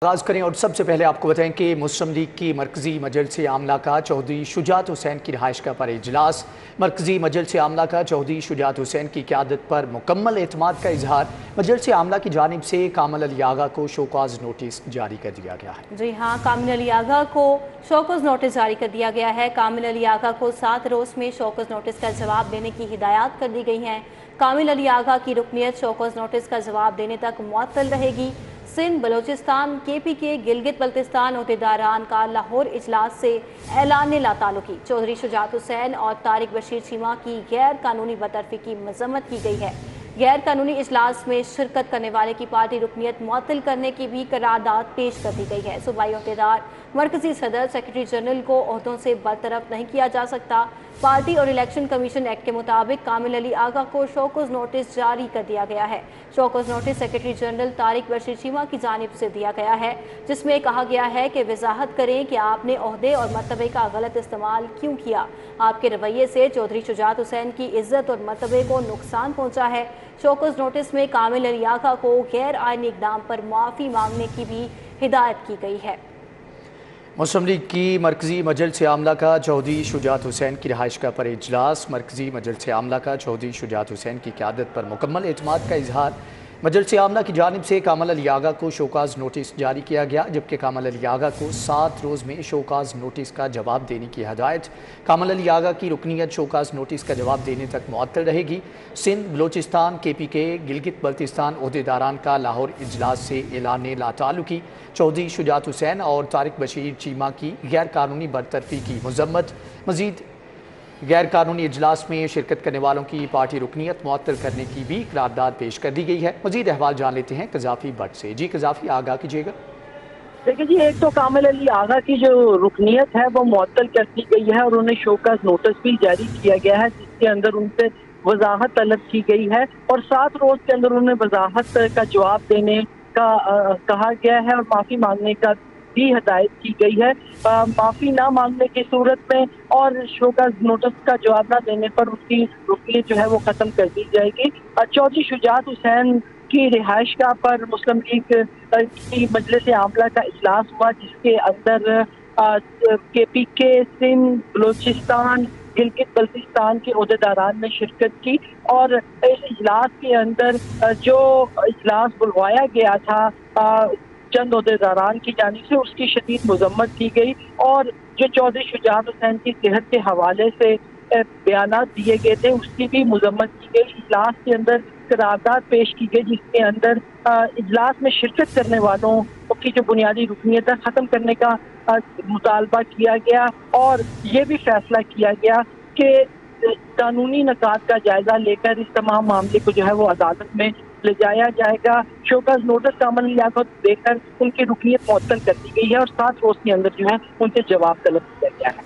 آغاز کریں اور سب سے پہلے آپ کو بتائیں کہ مسلم لیگ کی مرکزی مجلس عاملہ کا چودھری شجاعت حسین کی رہائش کا پر اجلاس۔ مرکزی مجلس عاملہ کا چودھری شجاعت حسین کی قیادت پر مکمل اعتماد کا اظہار۔ مجلس عاملہ کی جانب سے کامل علی آغا کو شوکاز نوٹس جاری کر دیا گیا ہے۔ جی ہاں، کامل علی آغا کو شوکاز نوٹس جاری کر دیا گیا ہے۔ کامل علی آغا کو 7 روز میں شوکاز نوٹس کا جواب دینے کی ہدایات کر دی گئی ہیں۔ کامل علی آغا کی رکنیت شوکاز نوٹس کا جواب دینے تک معطل رہے گی۔ سندھ بلوچستان KPK گلگت بلتستان عہدیداران کا لاہور اجلاس سے اعلان لا تعلقی۔ چودھری شجاعت حسین اور طارق بشیر چیمہ کی غیر قانونی برطرفی کی مذمت کی گئی ہے۔ غیر قانونی اجلاس میں شرکت کرنے والے کی پارٹی رکنیت معطل کرنے کی بھی قرارداد پیش کر دی گئی ہے۔ صوبائی عہدیدار مرکزی صدر سیکرٹری جنرل کو عہدوں سے برطرف نہیں کیا جا سکتا۔ پارٹی اور الیکشن کمیشن ایکٹ کے مطابق کامل علی آغا کو شوکاز نوٹس جاری کر دیا گیا ہے۔ Show cause notice secretary general Tariq Bashir Cheema کی جانب سے دیا گیا ہے، جس میں کہا گیا ہے کہ وضاحت کریں کہ آپ نے عہدے اور مرتبے کا غلط استعمال کیوں کیا۔ آپ کے رویے سے چودھری شجاعت حسین کی عزت اور مرتبے کو نقصان پہنچا ہے۔ شوکاز نوٹس میں کامل علی آغا کو غیر آئینی اقدام پر معافی مانگنے کی بھی ہدایت کی گئی ہے۔ مسلم لیگ کی مرکزی مجلس عاملہ کا چودھری شجاعت حسین کی رہائش کا پر اجلاس۔ مرکزی مجلس عاملہ کا چودھری شجاعت حسین کی قیادت پر مکمل اعتماد کا اظہار۔ مجلس عاملہ کی جانب سے کامل علی آغا کو شوکاز نوٹس جاری کیا گیا، جبکہ کامل علی آغا کو 7 روز میں شوکاز نوٹس کا جواب دینے کی ہدایت۔ کامل علی آغا کی رکنیت شوکاز نوٹس کا جواب دینے تک معطل رہے گی۔ سندھ بلوچستان KPK گلگت بلتستان عہدیداران کا لاہور اجلاس سے اعلان لا تعلقی۔ چودھری شجاعت حسین اور طارق بشیر چیمہ کی غیر قانونی برطرفی کی مذمت۔ مزید غیر قانونی اجلاس میں شرکت کرنے والوں کی پارٹی رکنیت معطل کرنے کی بھی قرارداد پیش کر دی گئی ہے۔ مزید احوال جان لیتے ہیں قذافی بٹ سے۔ جی قذافی، آگاہ کیجیے گا۔ دیکھیں جی، ایک تو کامل علی آغا کی جو رکنیت ہے وہ معطل کر دی گئی ہے اور انہیں شوکاز نوٹس بھی جاری کیا گیا ہے، جس کے اندر ان سے وضاحت طلب کی گئی ہے اور 7 روز کے اندر انہیں وضاحت کا جواب دینے کا کہا گیا ہے اور معافی مانگنے کا بھی ہدایت کی گئی ہے۔ معافی نہ مانگنے کی صورت میں اور شوکاز نوٹس کا جواب نہ دینے پر اس کی رکنیت جو ہے وہ ختم کر دی جائے گی۔ چودھری شجاعت حسین کی رہائش گاہ پر مسلم لیگ کی مجلس عاملہ کا اجلاس ہوا، جس کے اندر KPK سندھ بلوچستان گلگت بلتستان کے عہدیداران نے شرکت کی اور اس اجلاس کے اندر جو اجلاس بلوایا گیا تھا چند عہدیداران کی جانب سے، اس کی شدید مذمت کی گئی اور جو چودھری شجاعت حسین کی صحت کے حوالے سے بیانات دیے گئے تھے اس کی بھی مذمت کی گئی۔ اجلاس کے اندر قرارداد پیش کی گئی، جس کے اندر اجلاس میں شرکت کرنے والوں کی جو بنیادی رکنیت ہے ختم کرنے کا مطالبہ کیا گیا اور یہ بھی فیصلہ کیا گیا کہ قانونی نکات کا جائزہ لے کر اس تمام معاملے کو جو ہے وہ عدالت میں لے جایا جائے گا۔ شوکاز نوٹس کامل علی آغا کو دے کر ان کی رکنیت معطل کر دی گئی ہے اور 7 روز کے اندر جو ہے ان سے جواب طلب کیا گیا ہے۔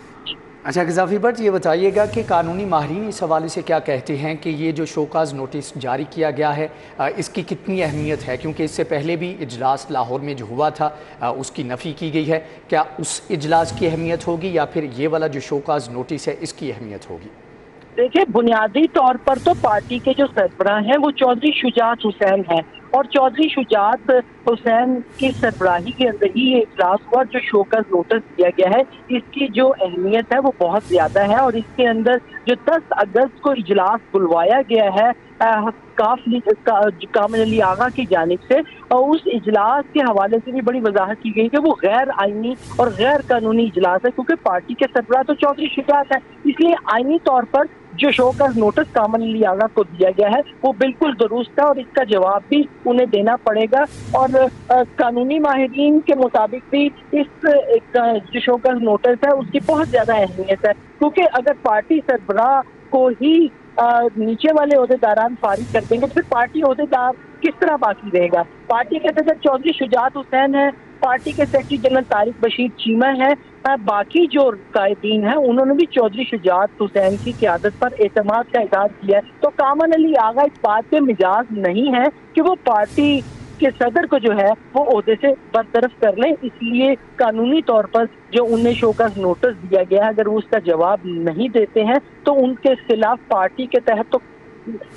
اچھا قذافی بٹ، یہ بتائیے گا کہ قانونی ماہرین اس حوالے سے کیا کہتے ہیں کہ یہ جو شوکاز نوٹس جاری کیا گیا ہے اس کی کتنی اہمیت ہے، کیونکہ اس سے پہلے بھی اجلاس لاہور میں جو ہوا تھا اس کی نفی کی گئی ہے۔ کیا اس اجلاس کی اہمیت ہوگی یا پھر یہ والا جو شوکاز نوٹس ہے اس کی اہمیت ہوگی؟ دیکھیں، بنیادی طور پر تو پارٹی کے جو سربراہ ہیں وہ چودھری شجاعت حسین ہیں اور چودھری شجاعت حسین کی سربراہی کے اندر ہی یہ اجلاس ہوا جو شوکاز نوٹس دیا گیا ہے۔ اس کی جو اہمیت ہے وہ بہت زیادہ ہے اور اس کے اندر جو 10 اگست کو اجلاس بلوایا گیا ہے کامل علی آغا کی جانب سے، اور اس اجلاس کے حوالے سے بھی بڑی وضاحت کی گئی کہ وہ غیر آئینی اور غیر قانونی اجلاس ہے، کیونکہ پارٹی کے سربراہ تو چودھری شجاعت ہے، اس لیے آئینی طور پر جو شوکاز نوٹس کامل علی آغا کو دیا گیا ہے وہ بالکل درست ہے اور اس کا جواب بھی انہیں دینا پڑے گا۔ اور قانونی ماہرین کے مطابق بھی اس جو شوکاز نوٹس ہے اس کی بہت زیادہ اہمیت ہے، کیونکہ اگر پارٹی سربراہ کو ہی نیچے والے عہدیداران فارغ کر دیں گے تو پھر پارٹی عہدیدار کس طرح باقی رہے گا؟ پارٹی کے صدر چودھری شجاعت حسین ہے، پارٹی کے سیکرٹری جنرل طارق بشیر چیمہ ہے، باقی جو قائدین ہیں انہوں نے بھی چودھری شجاعت حسین کی قیادت پر اعتماد کا اظہار کیا ہے۔ تو کامل علی آغا اس بات کے مزاج نہیں ہے کہ وہ پارٹی کے صدر کو جو ہے وہ عہدے سے برطرف کر لیں، اس لیے قانونی طور پر جو انہیں شوکاز نوٹس دیا گیا ہے اگر وہ اس کا جواب نہیں دیتے ہیں تو ان کے خلاف پارٹی کے تحت تو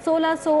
1600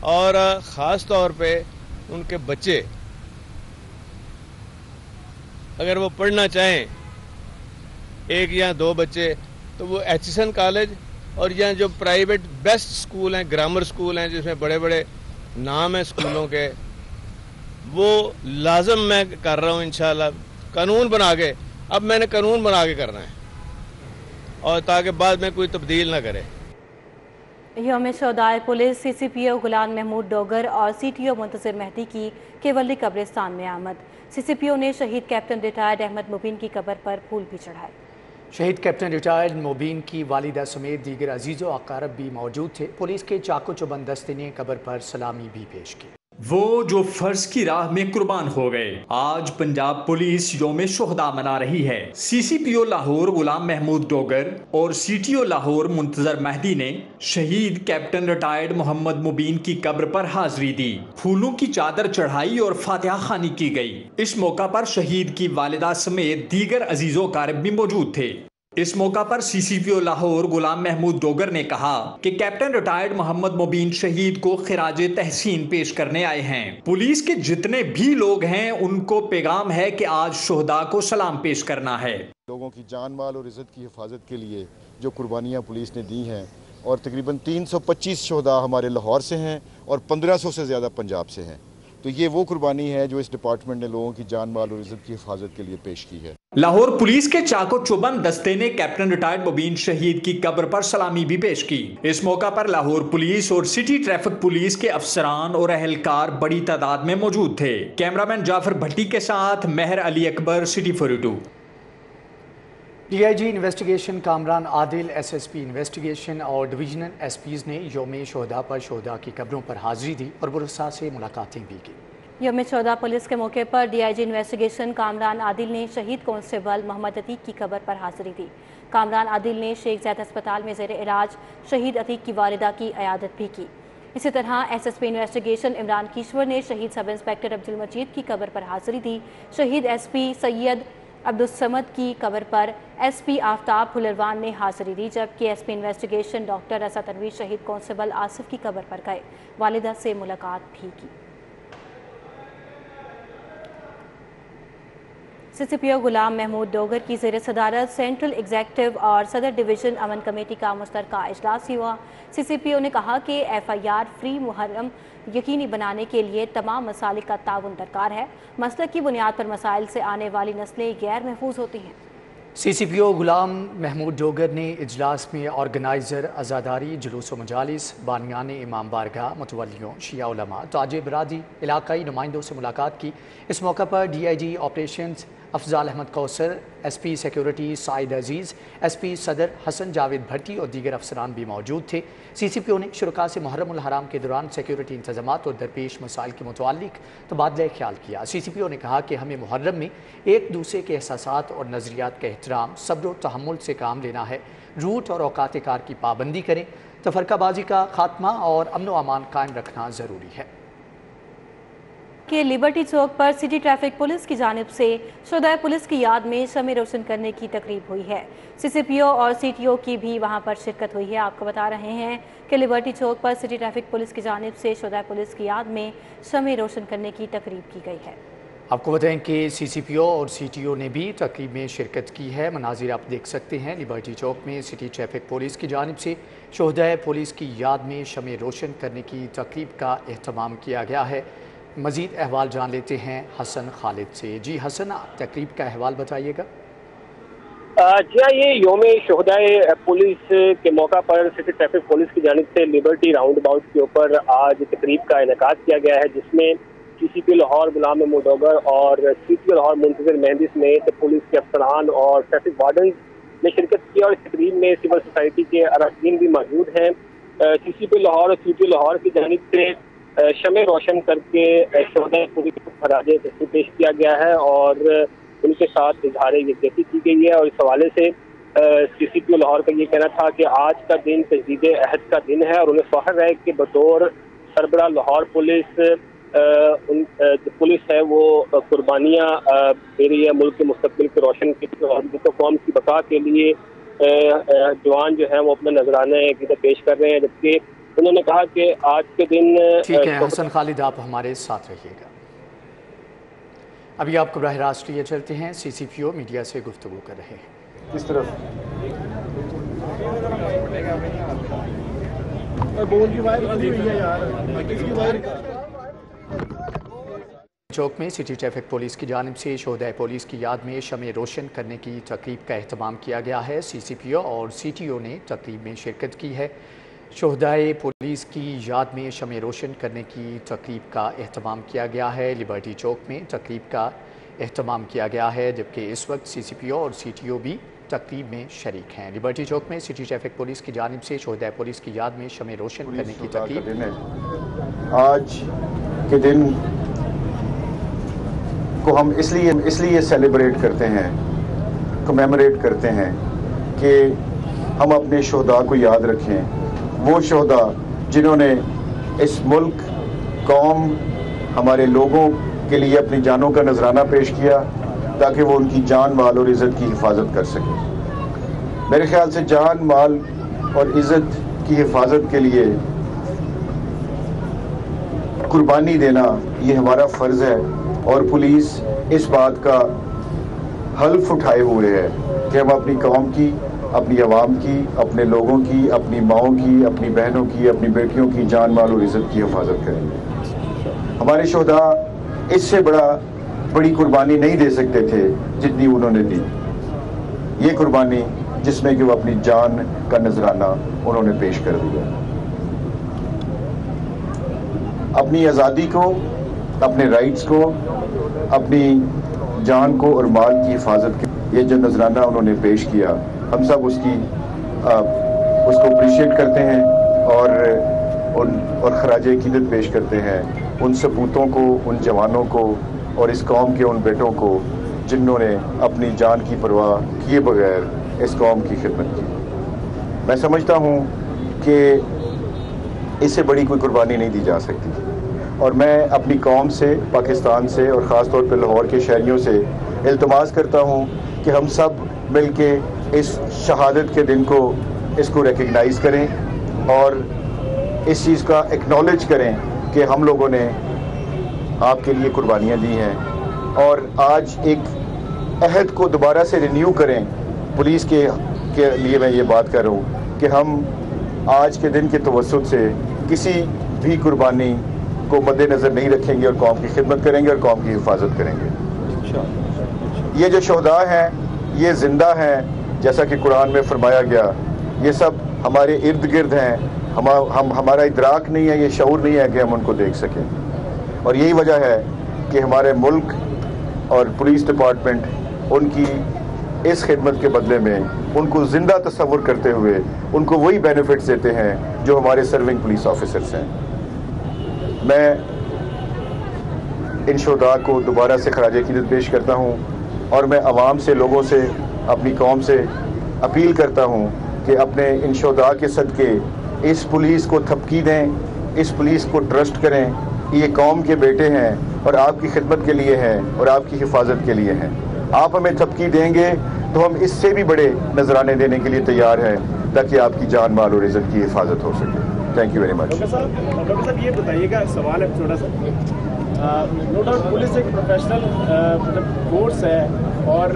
اور خاص طور پہ ان کے بچے اگر وہ پڑھنا چاہیں، ایک یا دو بچے، تو وہ ایچسن کالج اور یا جو پرائیویٹ بیسٹ سکول ہیں، گرامر سکول ہیں جس میں بڑے بڑے نام ہیں سکولوں کے، وہ لازم میں کر رہا ہوں انشاءاللہ قانون بنا کے. اب میں نے قانون بنا کے کرنا ہے اور تاکہ بعد میں کوئی تبدیل نہ کرے. یوم شہدائے پولیس سی سی پی او غلام محمود ڈوگر اور سی ٹی او منتظر مہدی کی کیولی قبرستان میں آمد. سی سی پی او نے شہید کیپٹن ریٹائرڈ احمد مبین کی قبر پر پھول بھی چڑھائے. شہید کیپٹن ریٹائرڈ مبین کی والدہ سمیت دیگر عزیز و اقارب بھی موجود تھے. پولیس کے چاقو چوبند دستے نے قبر پر سلامی بھی پیش کی. وہ جو فرض کی راہ میں قربان ہو گئے. آج پنجاب پولیس یوم شہداء منا رہی ہے. سی سی پی او لاہور غلام محمود ڈوگر اور سی ٹی او لاہور منتظر مہدی نے شہید کیپٹن ریٹائرڈ محمد مبین کی قبر پر حاضری دی، پھولوں کی چادر چڑھائی اور فاتحہ خوانی کی گئی. اس موقع پر شہید کی والدہ سمیت دیگر عزیز و اقارب بھی موجود تھے. اس موقع پر سی سی پی او لاہور غلام محمود ڈوگر نے کہا کہ کیپٹن ریٹائرڈ محمد مبین شہید کو خراج تحسین پیش کرنے آئے ہیں. پولیس کے جتنے بھی لوگ ہیں ان کو پیغام ہے کہ آج شہداء کو سلام پیش کرنا ہے. لوگوں کی جان مال اور عزت کی حفاظت کے لیے جو قربانیاں پولیس نے دی ہیں، اور تقریباً 325 شہداء ہمارے لاہور سے ہیں اور 1500 سے زیادہ پنجاب سے ہیں. تو یہ وہ قربانی ہے جو اس ڈپارٹمنٹ نے لوگوں کی جان مال اور عزت کی حفاظت کے لیے پیش کی ہے. لاہور پولیس کے چاقو چوبند دستے نے کیپٹن ریٹائرڈ مبین شہید کی قبر پر سلامی بھی پیش کی. اس موقع پر لاہور پولیس اور سٹی ٹریفک پولیس کے افسران اور اہلکار بڑی تعداد میں موجود تھے. کیمرامین جعفر بھٹی کے ساتھ Mehar Ali Akbar, city 42. D I G investigation Kamran Adil, S S P investigation اور ڈویژنل ایس پیز نے یوم شہداء پر شہداء کی قبروں پر حاضری دی اور ورثاء سے ملاقاتیں بھی کی. یوم شہداء پولیس کے موقع پر D I G investigation Kamran Adil نے شہید کانسٹیبل محمد عتیق کی قبر پر حاضری دی. کامران عادل نے شیخ زید ہسپتال میں زیر علاج شہید عتیق کی والدہ کی عیادت بھی کی. اسی طرح S S P investigation Imran Kishwar نے شہید سب انسپیکٹر عبدالمجید کی قبر پر حاضری دی. شہید ایس پی سید عبدالصمد کی قبر پر ایس پی آفتاب پھلروان نے حاضری دی، جبکہ ایس پی انویسٹیگیشن ڈاکٹر رضا تنویر شہید کانسٹیبل آصف کی قبر پر گئے، والدہ سے ملاقات بھی کی. سی سی پی او غلام محمود ڈوگر کی زیر صدارت سینٹرل ایگزیکٹو اور صدر ڈویژن امن کمیٹی کا مشترکہ اجلاس ہوا. سی سی پی او نے کہا کہ ایف آئی آر فری محرم یقینی بنانے کے لیے تمام مسالک کا تعاون درکار ہے. مسلک کی بنیاد پر مسائل سے آنے والی نسلیں غیر محفوظ ہوتی ہیں. سی سی پی او غلام محمود ڈوگر نے اجلاس میں آرگنائزر، عزاداری، جلوس و مجالس، بانیان امام بارگاہ، متولیوں، شیعہ علماء، تاج برادری، علاقائی نمائندوں سے ملاقات کی. اس موقع پر D I G operations Afzal Ahmed Kausar, S P security Saeed Aziz, S P Saddar Hassan Javed بھٹی اور دیگر افسران بھی موجود تھے. سی سی پی او نے شرکاء سے محرم الحرام کے دوران سیکیورٹی انتظامات اور درپیش مسائل کے متعلق تبادلہ خیال کیا. سی سی پی او نے کہا کہ ہمیں محرم میں ایک دوسرے کے احساسات اور نظریات کا احترام، صبر و تحمل سے کام لینا ہے. روٹ اور اوقات کار کی پابندی کریں. تفرقہ بازی کا خاتمہ اور امن و امان قائم رکھنا ضروری ہے. کہ لبرٹی چوک پر سٹی ٹریفک پولیس کی جانب سے شہدائے پولیس کی یاد میں شمع روشن کرنے کی تقریب ہوئی ہے. سی سی پی او اور سی ٹی او کی بھی وہاں پر شرکت ہوئی ہے. آپ کو بتا رہے ہیں کہ لبرٹی چوک پر سٹی ٹریفک پولیس کی جانب سے شہدائے پولیس کی یاد میں شمع روشن کرنے کی تقریب کی گئی ہے. آپ کو بتائیں کہ سی سی پی او اور سی ٹی او نے بھی تقریب میں شرکت کی ہے. مناظر آپ دیکھ سکتے ہیں. لبرٹی چوک میں سٹی ٹریفک پولیس کی جانب سے شہدائے پولیس کی یاد میں شمع روشن کرنے کی تقریب کا اہتمام کیا گیا ہے. مزید احوال جان لیتے ہیں حسن خالد سے. جی حسن، تقریب کا احوال بتائیے گا. جی ہاں، یہ یوم شہدائے پولیس کے موقع پر سٹی ٹریفک پولیس کی جانب سے لبرٹی راؤنڈ اباؤٹ کے اوپر آج تقریب کا انعقاد کیا گیا ہے، جس میں سی سی پی لاہور غلام محمود ڈوگر اور سی ٹی او لاہور منتظر مہدی سمیت پولیس کے افسران اور ٹریفک وارڈنز نے شرکت کی. اور اس تقریب میں سول سوسائٹی کے اراکین بھی موجود ہیں. سی سی پی لاہور اور سی ٹی او لاہور کی جانب سے شمع روشن کر کے شہدائے پولیس کو خراج تحسین پیش کیا گیا ہے اور ان کے ساتھ اظہار یکجہتی کی گئی ہے. اور اس حوالے سے سی سی پی او لاہور کا یہ کہنا تھا کہ آج کا دن تجدید عہد کا دن ہے اور انہیں فخر ہے کہ بطور سربراہ لاہور پولیس ہے وہ قربانیاں دے رہی ہے ملک کے مستقبل کے روشن کے اور قوم کی بقا کے لیے. جوان جو ہیں وہ اپنا نذرانہ عقیدت پیش کر رہے ہیں، جبکہ انہوں نے کہا کہ آج کے دن ٹھیک ہے حسن خالد، آپ ہمارے ساتھ رہیے گا۔ ابھی آپ کو براہ راست لیے چلتے ہیں، سی سی پی او میڈیا سے گفتگو کر رہے ہیں۔ کس طرف چوک میں سٹی ٹریفک پولیس کی جانب سے شہدائے پولیس کی یاد میں شمع روشن کرنے کی تقریب کا اہتمام کیا گیا ہے۔ سی سی پی او اور سی ٹی او نے تقریب میں شرکت کی ہے۔ شہدائے پولیس کی یاد میں شمع روشن کرنے کی تقریب کا اہتمام کیا گیا ہے۔ لبرٹی چوک میں تقریب کا اہتمام کیا گیا ہے، جبکہ اس وقت سی سی پی او اور سی ٹی او بھی تقریب میں شریک ہیں۔ لبرٹی چوک میں سٹی ٹریفک پولیس کی جانب سے شہدائے پولیس کی یاد میں شمع روشن کرنے کی تقریب آج کے دن کو ہم اس لیے سیلیبریٹ کرتے ہیں، کمیموریٹ کرتے ہیں کہ ہم اپنے شہداء کو یاد رکھیں، وہ شہداء جنہوں نے اس ملک، قوم، ہمارے لوگوں کے لیے اپنی جانوں کا نذرانہ پیش کیا تاکہ وہ ان کی جان، مال اور عزت کی حفاظت کر سکیں۔ میرے خیال سے جان، مال اور عزت کی حفاظت کے لیے قربانی دینا یہ ہمارا فرض ہے، اور پولیس اس بات کا حلف اٹھائے ہوئے ہے کہ ہم اپنی قوم کی، اپنی عوام کی، اپنے لوگوں کی، اپنی ماؤں کی، اپنی بہنوں کی، اپنی بیٹیوں کی جان، مال اور عزت کی حفاظت کریں گے۔ ہمارے شہداء اس سے بڑی قربانی نہیں دے سکتے تھے جتنی انہوں نے دی۔ یہ قربانی جس میں کہ وہ اپنی جان کا نذرانہ انہوں نے پیش کر دیا، اپنی آزادی کو، اپنے رائٹس کو، اپنی جان کو اور مال کی حفاظت کے یہ جو نذرانہ انہوں نے پیش کیا، ہم سب اس کو اپریشیٹ کرتے ہیں اور خراج عقیدت پیش کرتے ہیں ان سپوتوں کو، ان جوانوں کو اور اس قوم کے ان بیٹوں کو جنہوں نے اپنی جان کی پرواہ کیے بغیر اس قوم کی خدمت کی۔ میں سمجھتا ہوں کہ اس سے بڑی کوئی قربانی نہیں دی جا سکتی، اور میں اپنی قوم سے، پاکستان سے اور خاص طور پہ لاہور کے شہریوں سے التماس کرتا ہوں کہ ہم سب مل کے اس شہادت کے دن کو ریکگنائز کریں اور اس چیز کا ایکنالج کریں کہ ہم لوگوں نے آپ کے لیے قربانیاں دی ہیں، اور آج ایک عہد کو دوبارہ سے رینیو کریں۔ پولیس کے لیے میں یہ بات کر رہا ہوں کہ ہم آج کے دن کے توسط سے کسی بھی قربانی کو مد نظر نہیں رکھیں گے اور قوم کی خدمت کریں گے اور قوم کی حفاظت کریں گے۔ یہ جو شہداء ہیں یہ زندہ ہیں، جیسا کہ قرآن میں فرمایا گیا، یہ سب ہمارے ارد گرد ہیں، ہمارا ادراک نہیں ہے، یہ شعور نہیں ہے کہ ہم ان کو دیکھ سکیں، اور یہی وجہ ہے کہ ہمارے ملک اور پولیس ڈپارٹمنٹ ان کی اس خدمت کے بدلے میں ان کو زندہ تصور کرتے ہوئے ان کو وہی بینیفٹس دیتے ہیں جو ہمارے سرونگ پولیس آفیسرز ہیں۔ میں ان شہداء کو دوبارہ سے خراج عقیدت پیش کرتا ہوں، اور میں عوام سے، لوگوں سے، اپنی قوم سے اپیل کرتا ہوں کہ اپنے ان شہداء کے صدقے اس پولیس کو تھپکی دیں، اس پولیس کو ٹرسٹ کریں۔ یہ قوم کے بیٹے ہیں اور آپ کی خدمت کے لیے ہیں اور آپ کی حفاظت کے لیے ہیں۔ آپ ہمیں تھپکی دیں گے تو ہم اس سے بھی بڑے نذرانے دینے کے لیے تیار ہیں تاکہ آپ کی جان، مال اور عزت کی حفاظت ہو سکے۔ Thank you very much. Doctor صاحب یہ بتائیے گا، سوال ہے چھوٹا سا، نو ڈاؤٹ پولیس ایک پروفیشنل فورس ہے اور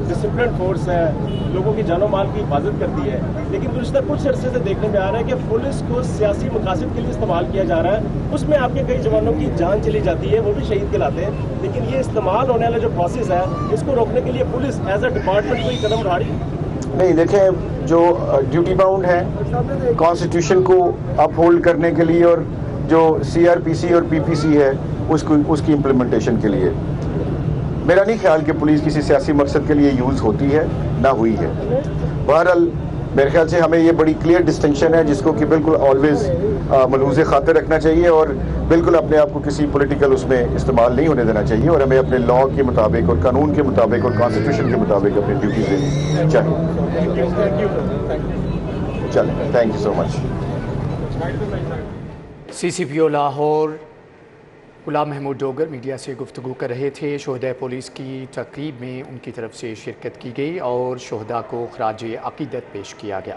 ڈسپلن فورس ہے، لوگوں کی جان و مال کی حفاظت کرتی ہے، لیکن گزشتہ کچھ عرصے سے دیکھنے میں آ رہا ہے کہ پولیس کو سیاسی مقاصد کے لیے استعمال کیا جا رہا ہے، اس میں آپ کے کئی جوانوں کی جان چلی جاتی ہے، وہ بھی شہید کہلاتے ہیں، لیکن یہ استعمال ہونے والا جو پروسیس ہے اس کو روکنے کے لیے پولیس ایز اے ڈپارٹمنٹ کوئی قدم اٹھا رہی ہے؟ نہیں، دیکھیں، جو ڈیوٹی باؤنڈ ہے کانسٹیٹیوشن کو اپ ہولڈ کرنے کے لیے، اور جو سی آر پی سی اور پی پی سی ہے اس کی امپلیمنٹیشن کے لیے، میرا نہیں خیال کہ پولیس کسی سیاسی مقصد کے لیے یوز ہوتی ہے، نہ ہوئی ہے۔ بہرحال میرے خیال سے ہمیں یہ بڑی کلیئر ڈسٹنکشن ہے جس کو کہ بالکل آلویز ملحوظ خاطر رکھنا چاہیے، اور بالکل اپنے آپ کو کسی پولیٹیکل اس میں استعمال نہیں ہونے دینا چاہیے، اور ہمیں اپنے لا کے مطابق اور قانون کے مطابق اور کانسٹیٹیوشن کے مطابق اپنی ڈیوٹی دینی چاہیے۔ چلیں، thank you so much. C C P O Lahore Ghulam Mahmood Dogar media سے گفتگو کر رہے تھے۔ شہدائے پولیس کی تقریب میں ان کی طرف سے شرکت کی گئی اور شہداء کو خراج عقیدت پیش کیا گیا۔